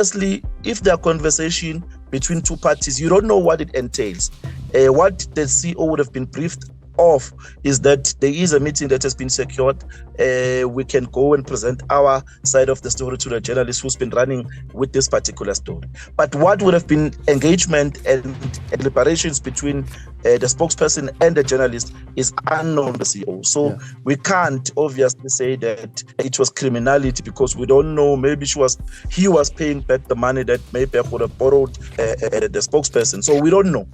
Obviously, if there are conversation between two parties, you don't know what it entails. What the CEO would have been briefed of is that there is a meeting that has been secured. We can go and present our side of the story to the journalist who's been running with this particular story. But what would have been engagement and deliberations between the spokesperson and the journalist is unknown to the CEO. So we can't obviously say that it was criminality because we don't know. Maybe he was paying back the money that maybe would have borrowed the spokesperson. So we don't know.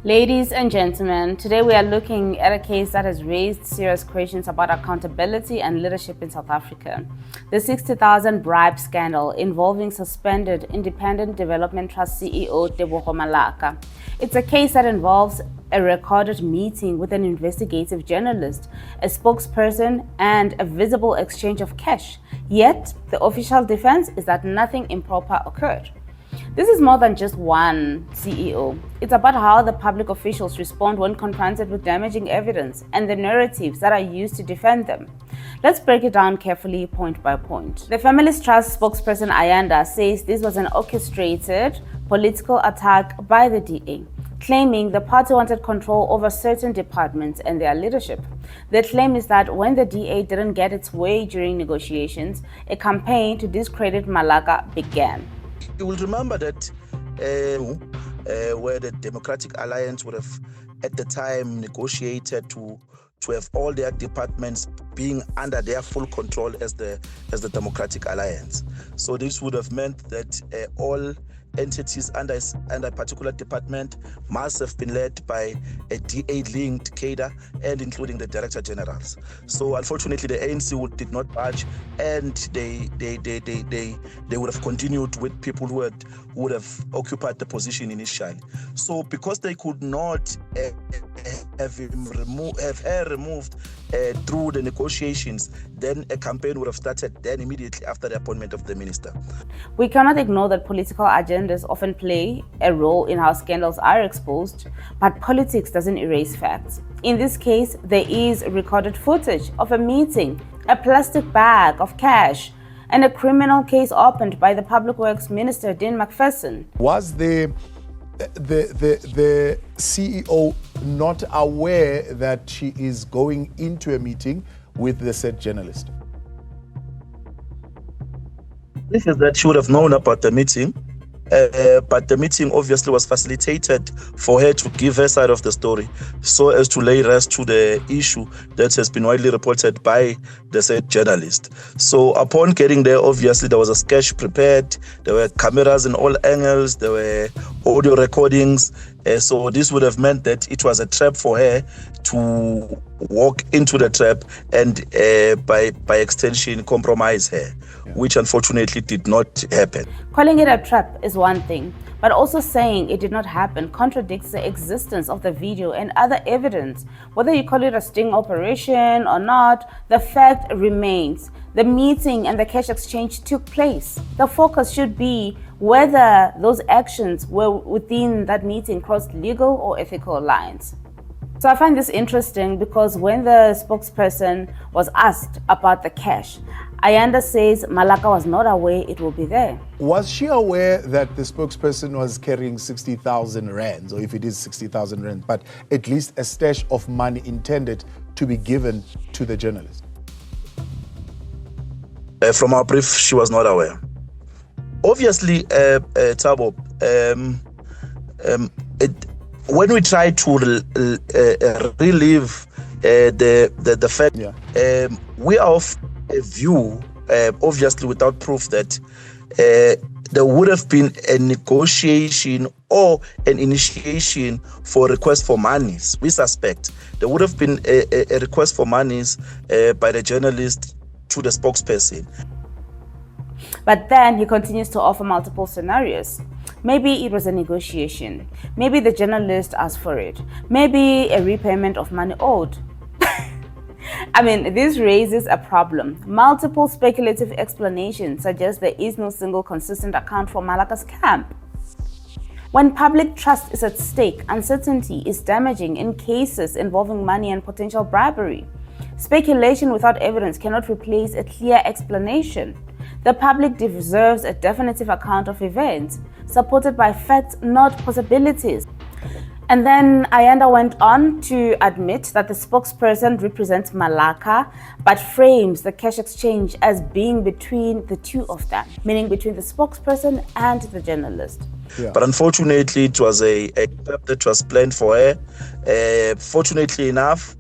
Ladies and gentlemen, today we are looking at a case that has raised serious questions about accountability and leadership in South Africa. The 60,000 bribe scandal involving suspended Independent Development Trust CEO Tebogo Malaka. It's a case that involves a recorded meeting with an investigative journalist, a spokesperson, and a visible exchange of cash. Yet, the official defense is that nothing improper occurred. This is more than just one CEO. It's about how the public officials respond when confronted with damaging evidence and the narratives that are used to defend them. Let's break it down carefully, point by point. The Family's Trust spokesperson Ayanda says this was an orchestrated political attack by the DA, claiming the party wanted control over certain departments and their leadership. The claim is that when the DA didn't get its way during negotiations, a campaign to discredit Malaka began. You will remember that where the Democratic Alliance would have at the time negotiated to have all their departments being under their full control as the Democratic Alliance. So this would have meant that all entities under a particular department must have been led by a DA-linked cadre, and including the Director Generals. So unfortunately, the ANC did not budge, and they would have continued with people who would have occupied the position initially. So because they could not have her removed through the negotiations, then a campaign would have started then immediately after the appointment of the minister. We cannot ignore that political agendas often play a role in how scandals are exposed, but politics doesn't erase facts. In this case, there is recorded footage of a meeting, a plastic bag of cash, and a criminal case opened by the Public Works Minister, Dean McPherson. Was the CEO not aware that she is going into a meeting with the said journalist? This is that she would have known about the meeting, but the meeting obviously was facilitated for her to give her side of the story so as to lay rest to the issue that has been widely reported by the said journalist. So upon getting there, obviously there was a sketch prepared, there were cameras in all angles, there were audio recordings, so this would have meant that it was a trap for her to walk into the trap and by extension compromise her, which unfortunately did not happen. Calling it a trap is one thing, but also saying it did not happen contradicts the existence of the video and other evidence. Whether you call it a sting operation or not, the fact remains. The meeting and the cash exchange took place. The focus should be whether those actions were within that meeting crossed legal or ethical lines. So I find this interesting because when the spokesperson was asked about the cash, Ayanda says Malaka was not aware it will be there. Was she aware that the spokesperson was carrying 60,000 rands, or if it is 60,000 rands, but at least a stash of money intended to be given to the journalist? From our brief, she was not aware. Obviously, Thabo, when we try to relive the fact, we are of a view, obviously without proof, that there would have been a negotiation or an initiation for request for monies. We suspect there would have been a request for monies by the journalist to the spokesperson. But then he continues to offer multiple scenarios. Maybe it was a negotiation. Maybe the journalist asked for it. Maybe a repayment of money owed. I mean, this raises a problem. Multiple speculative explanations suggest there is no single consistent account for Malaka's camp. When public trust is at stake, uncertainty is damaging in cases involving money and potential bribery. Speculation without evidence cannot replace a clear explanation. The public deserves a definitive account of events, supported by facts, not possibilities. And then Ayanda went on to admit that the spokesperson represents Malaka, but frames the cash exchange as being between the two of them, meaning between the spokesperson and the journalist. Yeah. But unfortunately, it was a trap that was planned for her. Fortunately enough,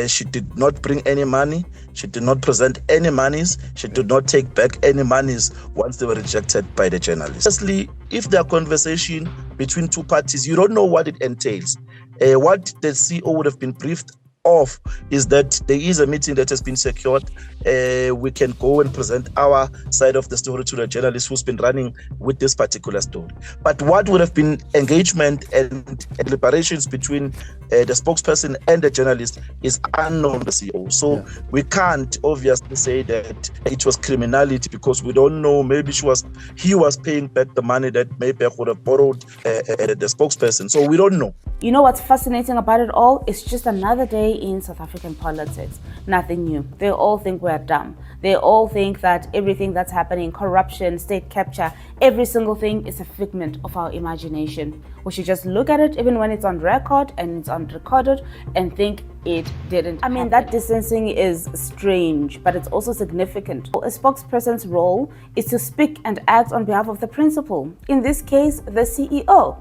she did not bring any money. She did not present any monies. She did not take back any monies once they were rejected by the journalist. Firstly, if there are conversation between two parties, you don't know what it entails. What the CEO would have been briefed of is that there is a meeting that has been secured. We can go and present our side of the story to the journalist who's been running with this particular story. But what would have been engagement and deliberations between the spokesperson and the journalist is unknown to the CEO. So we can't obviously say that it was criminality because we don't know. Maybe he was paying back the money that maybe would have borrowed the spokesperson. So we don't know. You know what's fascinating about it all? It's just another day in South African politics. Nothing new. They all think we're dumb. They all think that everything that's happening, corruption, state capture, every single thing is a figment of our imagination. We should just look at it even when it's on record and it's unrecorded and think it didn't happen. That distancing is strange, but it's also significant. A spokesperson's role is to speak and act on behalf of the principal, in this case, the CEO.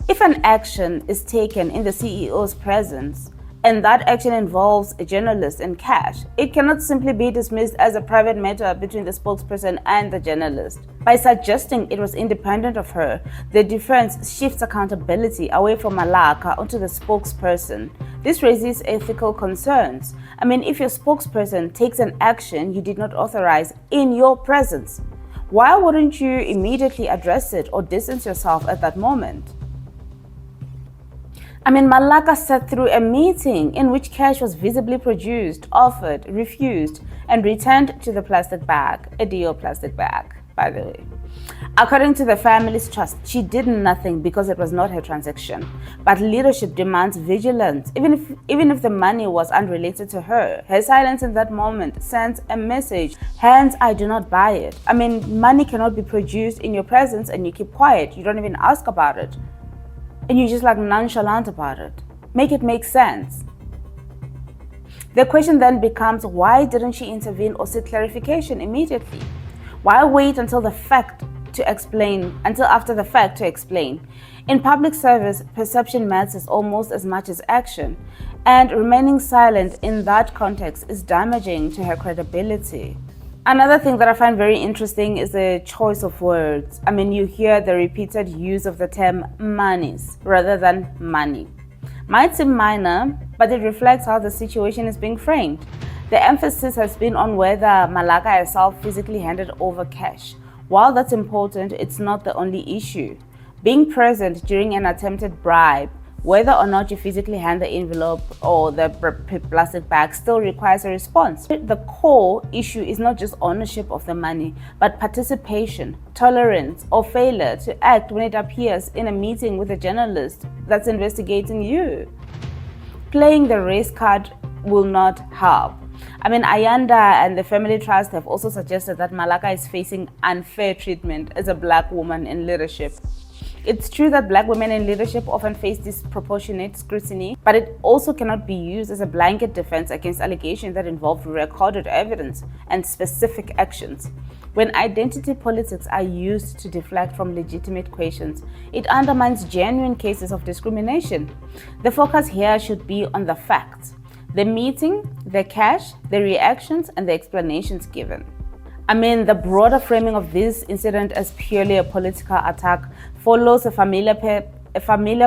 If an action is taken in the CEO's presence, and that action involves a journalist and cash, it cannot simply be dismissed as a private matter between the spokesperson and the journalist. By suggesting it was independent of her, the defense shifts accountability away from Malaka onto the spokesperson. This raises ethical concerns. If your spokesperson takes an action you did not authorize in your presence, why wouldn't you immediately address it or distance yourself at that moment? Malaka sat through a meeting in which cash was visibly produced, offered, refused, and returned to the plastic bag, a Dio plastic bag, by the way. According to the family's trust, she did nothing because it was not her transaction. But leadership demands vigilance. Even if the money was unrelated to her, her silence in that moment sends a message. Hence, I do not buy it. Money cannot be produced in your presence and you keep quiet. You don't even ask about it. And you're just nonchalant about it. Make it make sense. The question then becomes, why didn't she intervene or seek clarification immediately? Why wait until after the fact to explain? In public service, perception matters almost as much as action, and remaining silent in that context is damaging to her credibility. Another thing that I find very interesting is the choice of words. You hear the repeated use of the term monies rather than money. Might seem minor, but it reflects how the situation is being framed. The emphasis has been on whether Malaka herself physically handed over cash. While that's important, it's not the only issue. Being present during an attempted bribe, whether or not you physically hand the envelope or the plastic bag, still requires a response. The core issue is not just ownership of the money, but participation, tolerance, or failure to act when it appears in a meeting with a journalist that's investigating you. Playing the race card will not help. Ayanda and the family trust have also suggested that Malaka is facing unfair treatment as a black woman in leadership. It's true that black women in leadership often face disproportionate scrutiny, but it also cannot be used as a blanket defense against allegations that involve recorded evidence and specific actions. When identity politics are used to deflect from legitimate questions, it undermines genuine cases of discrimination. The focus here should be on the facts: the meeting, the cash, the reactions, and the explanations given. The broader framing of this incident as purely a political attack follows a familiar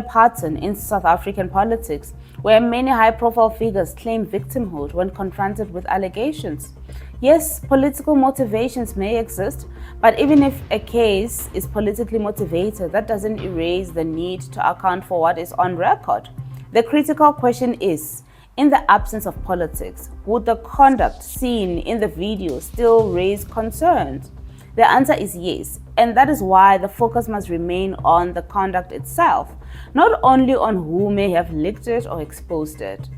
pattern in South African politics, where many high-profile figures claim victimhood when confronted with allegations. Yes, political motivations may exist, but even if a case is politically motivated, that doesn't erase the need to account for what is on record. The critical question is, in the absence of politics, would the conduct seen in the video still raise concerns? The answer is yes, and that is why the focus must remain on the conduct itself, not only on who may have leaked it or exposed it.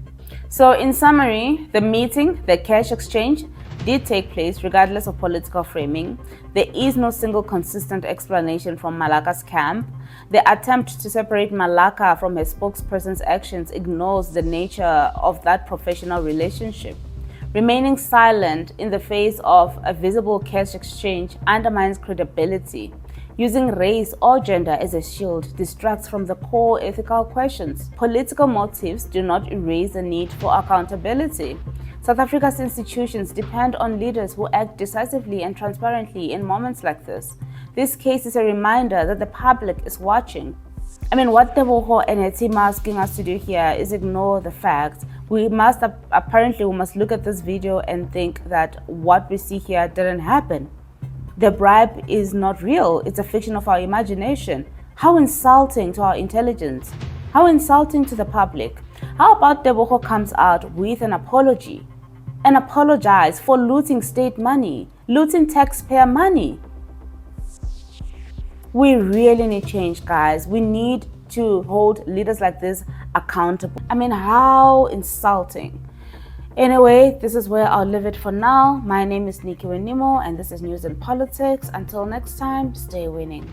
So in summary, the meeting, the cash exchange, did take place regardless of political framing. There is no single consistent explanation from Malaka's camp. The attempt to separate Malaka from her spokesperson's actions ignores the nature of that professional relationship. Remaining silent in the face of a visible cash exchange undermines credibility. Using race or gender as a shield distracts from the core ethical questions. Political motives do not erase the need for accountability. South Africa's institutions depend on leaders who act decisively and transparently in moments like this. This case is a reminder that the public is watching. What Tebogo and her team are asking us to do here is ignore the facts. We must look at this video and think that what we see here didn't happen. The bribe is not real. It's a fiction of our imagination. How insulting to our intelligence. How insulting to the public. How about Tebogo comes out with an apology and apologize for looting state money, looting taxpayer money? We really need change, guys. We need to hold leaders like this accountable. How insulting. Anyway, this is where I'll leave it for now. My name is Nikiwe Nemo, and this is News and Politics. Until next time, stay winning.